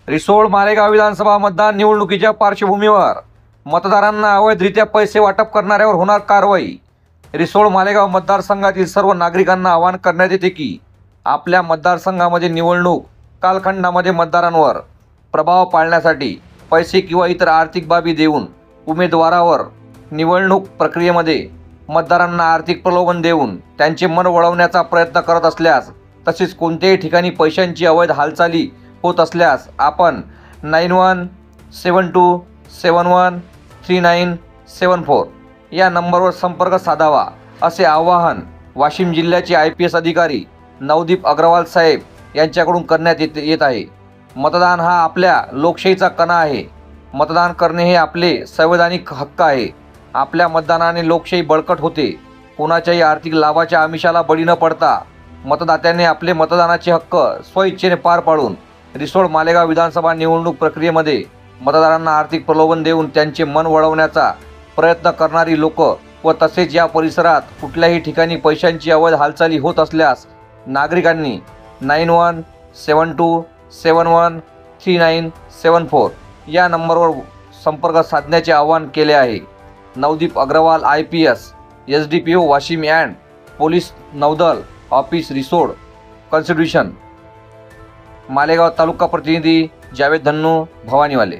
रिसोड मालेगाव विधानसभा मतदान निवडणुकीच्या पार्श्वभूमीवर मतदारांना अवैधरित्या पैसे वाटप करणाऱ्यावर होणार कारवाई। रिसोड मालेगाव मतदारसंघातील सर्व नागरिकांना आवाहन करण्यात येते की आपल्या मतदारसंघामध्ये निवडणूक कालखंडामध्ये मतदारांवर प्रभाव पाडण्यासाठी पैसे किंवा इतर आर्थिक बाबी देऊन उमेदवारावर निवडणूक प्रक्रियेमध्ये मतदारांना आर्थिक प्रलोभन देऊन त्यांचे मन वळवण्याचा प्रयत्न करत असल्यास, तसेच कोणत्याही ठिकाणी पैशांची अवैध हालचाली होत असल्यास आपण 9172713974 या नंबरवर संपर्क साधावा, असे आवाहन वाशिम जिल्ह्याचे IPS अधिकारी नवदीप अग्रवाल साहेब यांच्याकडून करण्यात येत आहे। मतदान हा आपल्या लोकशाहीचा कणा आहे। मतदान करणे हे आपले संवैधानिक हक्क आहे। आपल्या मतदानाने लोकशाही बळकट होते। कोणाच्याही आर्थिक लाभाच्या आमिषाला बळी न पडता मतदात्याने आपले मतदानाचे हक्क स्वइच्छेने पार पाडून रिसोड मालेगाव विधानसभा निवडणूक प्रक्रियेमध्ये मतदारांना आर्थिक प्रलोभन देऊन त्यांचे मन वळवण्याचा प्रयत्न करणारी लोक व तसेच या परिसरात कुठल्याही ठिकाणी पैशांची अवैध हालचाली होत असल्यास नागरिकांनी 9172713974 या नंबरवर संपर्क साधण्याचे आवाहन केले आहे। Navdeep Agrawal IPS SDPO Washim and police नौदल ऑफिस रिसोड कॉन्स्टिट्यूशन मालेगाव तालुका प्रतिनिधी जावेद धन्नू भवानीवाले।